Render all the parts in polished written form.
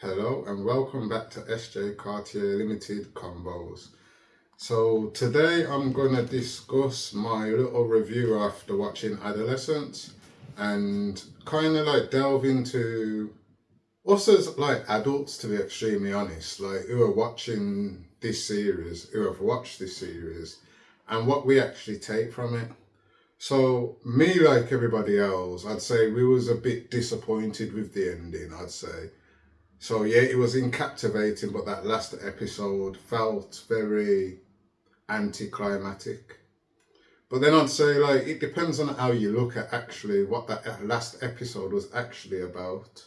Hello and welcome back to SJ Cartier Limited Combos. So today I'm going to discuss my little review after watching Adolescence and kind of like delve into us as like adults, to be extremely honest, like who are watching this series, who have watched this series, and what we actually take from it. So me, like everybody else, I'd say we was a bit disappointed with the ending, I'd say. So yeah, it was captivating, but that last episode felt very anticlimactic. But then I'd say like it depends on how you look at actually what that last episode was actually about.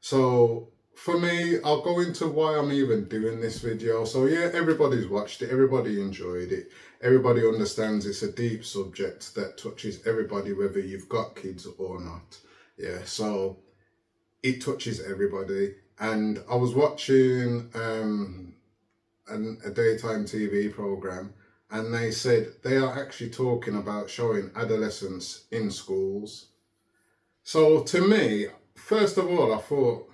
So for me, I'll go into why I'm even doing this video. So yeah, everybody's watched it, everybody enjoyed it, everybody understands it's a deep subject that touches everybody, whether you've got kids or not. Yeah, so it touches everybody. And I was watching a daytime TV program, and they said they are actually talking about showing adolescence in schools. So to me, first of all, I thought,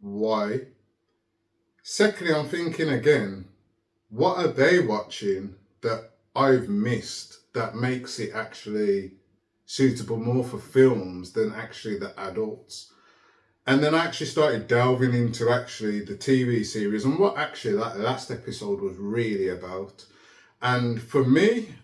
why? Secondly, I'm thinking again, what are they watching that I've missed that makes it actually suitable more for films than actually the adults? And then I actually started delving into actually the TV series and what actually that last episode was really about. And for me,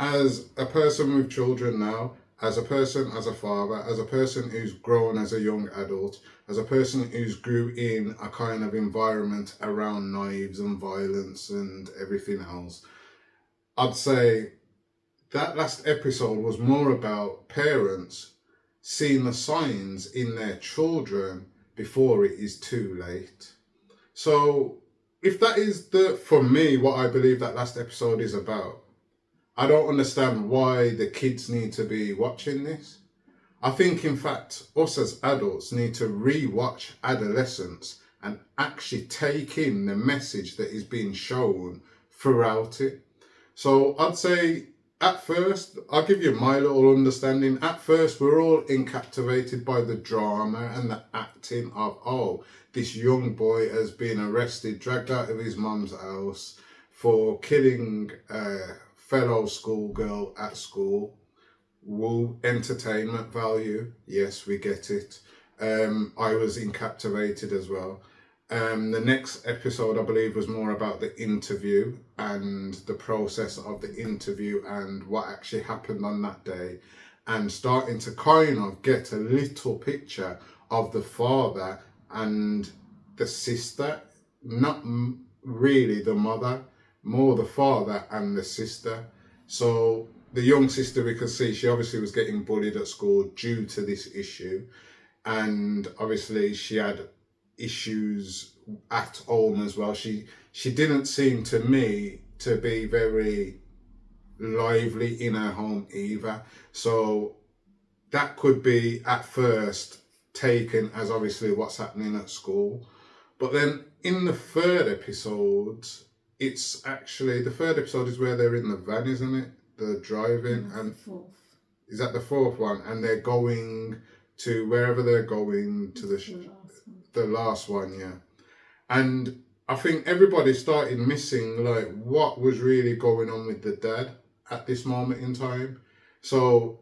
as a person with children now, as a person, as a father, as a person who's grown as a young adult, as a person who's grew in a kind of environment around knives and violence and everything else, I'd say that last episode was more about parents seeing the signs in their children before it is too late. So if that is for me, what I believe that last episode is about, I don't understand why the kids need to be watching this. I think, in fact, us as adults need to re-watch Adolescence and actually take in the message that is being shown throughout it. So I'd say at first, I'll give you my little understanding. At first, we're all captivated by the drama and the acting of, oh, this young boy has been arrested, dragged out of his mum's house for killing a fellow schoolgirl at school. Woo, entertainment value. Yes, we get it. I was captivated as well. The next episode, I believe, was more about the interview and the process of the interview and what actually happened on that day, and starting to kind of get a little picture of the father and the sister, not really the mother, more the father and the sister. So the young sister, we could see she obviously was getting bullied at school due to this issue, and obviously she had issues at home as well. She didn't seem to me to be very lively in her home either. So that could be at first taken as obviously what's happening at school. But then in the third episode, it's actually, the third episode is where they're in the van, isn't it? The driving, and fourth. Is that the fourth one? And they're going to wherever they're going to the last one, yeah. And I think everybody started missing like what was really going on with the dad at this moment in time. So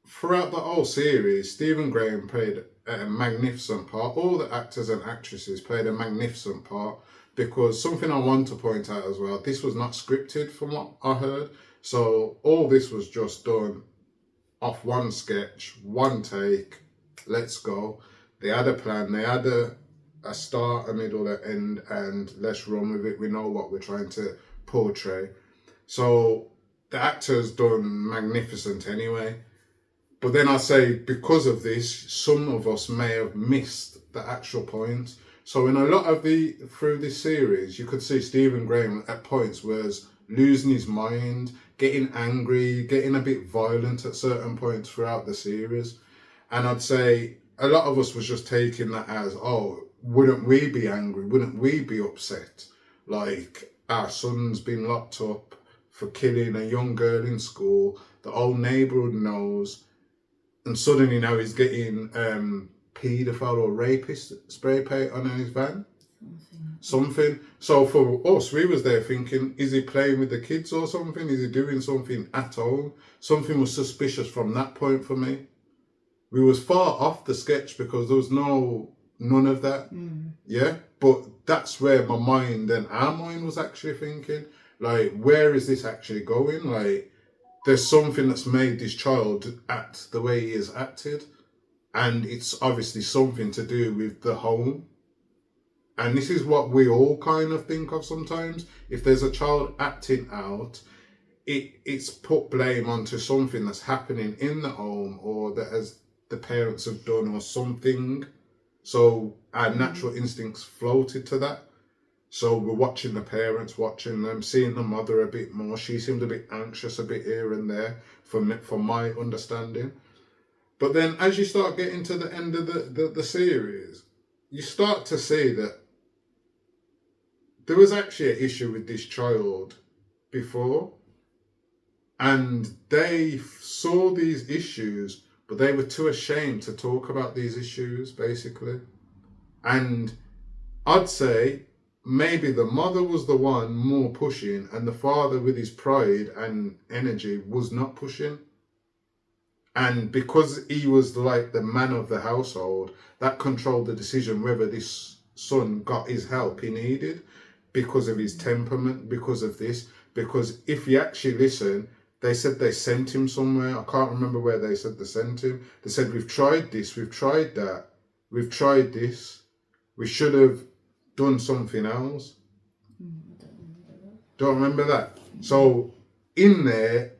throughout the whole series, Stephen Graham played a magnificent part. All the actors and actresses played a magnificent part, because something I want to point out as well, this was not scripted from what I heard. So all this was just done off one sketch, one take, let's go. They had a plan, they had a start, a middle, an end, and let's run with it. We know what we're trying to portray. So the actors done magnificent anyway. But then I say, because of this, some of us may have missed the actual point. So in a lot of through this series, you could see Stephen Graham at points was losing his mind, getting angry, getting a bit violent at certain points throughout the series. And I'd say a lot of us was just taking that as, oh, wouldn't we be angry? Wouldn't we be upset? Like, our son's been locked up for killing a young girl in school. The whole neighbourhood knows. And suddenly now he's getting paedophile or rapist spray paint on his van. Something. So for us, we was there thinking, is he playing with the kids or something? Is he doing something at home? Something was suspicious from that point for me. We was far off the sketch because there was none of that. Yeah, but that's where my mind and our mind was actually thinking, like, where is this actually going? Like, there's something that's made this child act the way he has acted, and it's obviously something to do with the home. And this is what we all kind of think of sometimes. If there's a child acting out, it's put blame onto something that's happening in the home or that as the parents have done or something. So our natural instincts floated to that. So we're watching the parents, watching them, seeing the mother a bit more. She seemed a bit anxious, a bit here and there, from my understanding. But then as you start getting to the end of the series, you start to see that there was actually an issue with this child before. And they saw these issues, but they were too ashamed to talk about these issues, basically. And I'd say maybe the mother was the one more pushing, and the father, with his pride and energy, was not pushing. And because he was like the man of the household, that controlled the decision whether this son got his help he needed because of his temperament, because of this. Because if you actually listen, they said they sent him somewhere. I can't remember where they said they sent him. They said, we've tried this, we've tried that, we've tried this. We should have done something else. Don't remember that. So in there,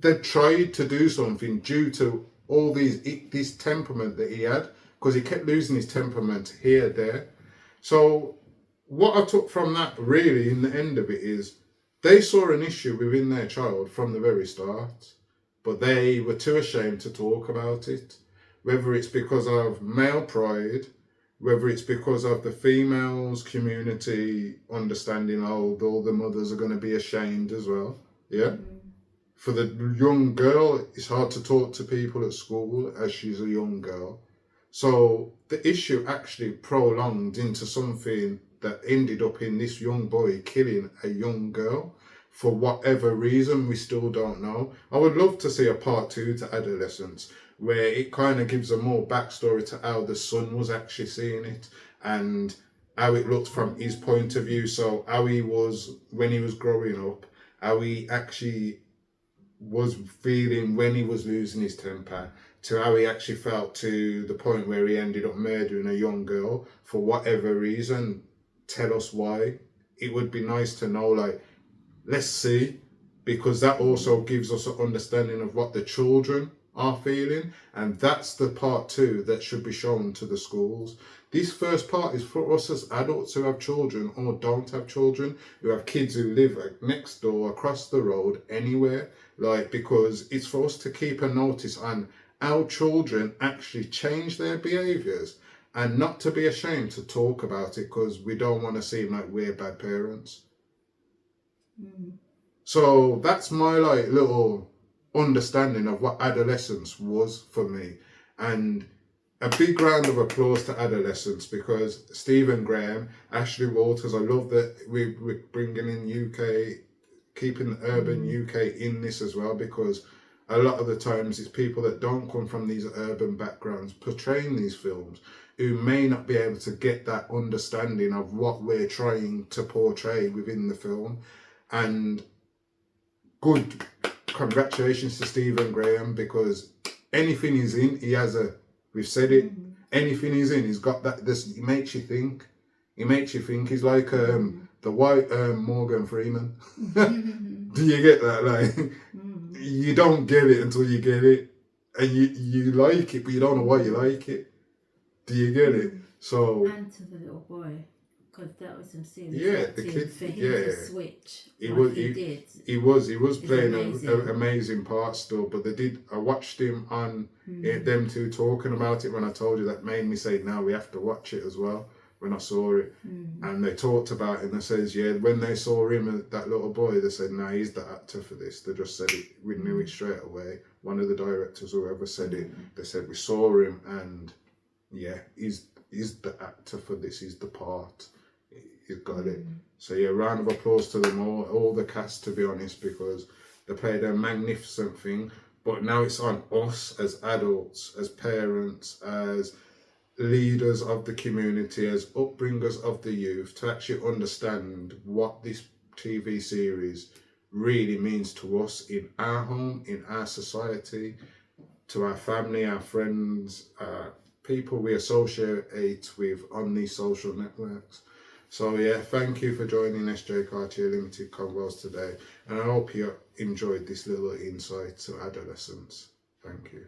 they tried to do something due to all this temperament that he had, because he kept losing his temperament here, there. So what I took from that really in the end of it is they saw an issue within their child from the very start, but they were too ashamed to talk about it, whether it's because of male pride, whether it's because of the females community understanding, oh, all the mothers are going to be ashamed as well. Yeah. For the young girl, it's hard to talk to people at school as she's a young girl. So the issue actually prolonged into something that ended up in this young boy killing a young girl for whatever reason. We still don't know. I would love to see a part 2 to Adolescence where it kind of gives a more backstory to how the son was actually seeing it and how it looked from his point of view. So how he was when he was growing up, how he actually was feeling when he was losing his temper, to how he actually felt to the point where he ended up murdering a young girl for whatever reason. Tell us why. It would be nice to know, like, let's see, because that also gives us an understanding of what the children are feeling, and that's the part 2 that should be shown to the schools. This first part is for us as adults who have children or don't have children, who have kids who live next door, across the road, anywhere, like, because it's for us to keep a notice on how children actually change their behaviours and not to be ashamed to talk about it because we don't want to seem like we're bad parents. So that's my like little understanding of what Adolescence was for me. And a big round of applause to Adolescence, because Stephen Graham, Ashley Walters, I love that we're bringing in UK, keeping the urban UK in this as well, because a lot of the times it's people that don't come from these urban backgrounds portraying these films who may not be able to get that understanding of what we're trying to portray within the film. And good congratulations to Stephen Graham, because anything he's in, he has we've said it, anything he's in, he's got that, he makes you think. He's like the white Morgan Freeman. Do you get that? Like, you don't get it until you get it, and you like it, but you don't know why you like it. Do you get it? So, and to the little boy, because that was some serious the kid, for him to switch. He was playing an amazing part still, but they did. I watched him on them two talking about it when I told you, that made me say, now we have to watch it as well. When I saw it, and they talked about it, and they says, yeah, when they saw him, that little boy, they said, nah, he's the actor for this. They just said it, we knew it straight away. One of the directors, whoever said it, they said, we saw him, and yeah, he's the actor for this. He's the part. He's got it. So yeah, round of applause to them all the cast, to be honest, because they played a magnificent thing. But now it's on us as adults, as parents, as leaders of the community, as upbringers of the youth, to actually understand what this TV series really means to us in our home, in our society, to our family, our friends, people we associate with on these social networks. So yeah, thank you for joining SJ Cartier Limited Convos today, and I hope you enjoyed this little insight to adolescence. Thank you.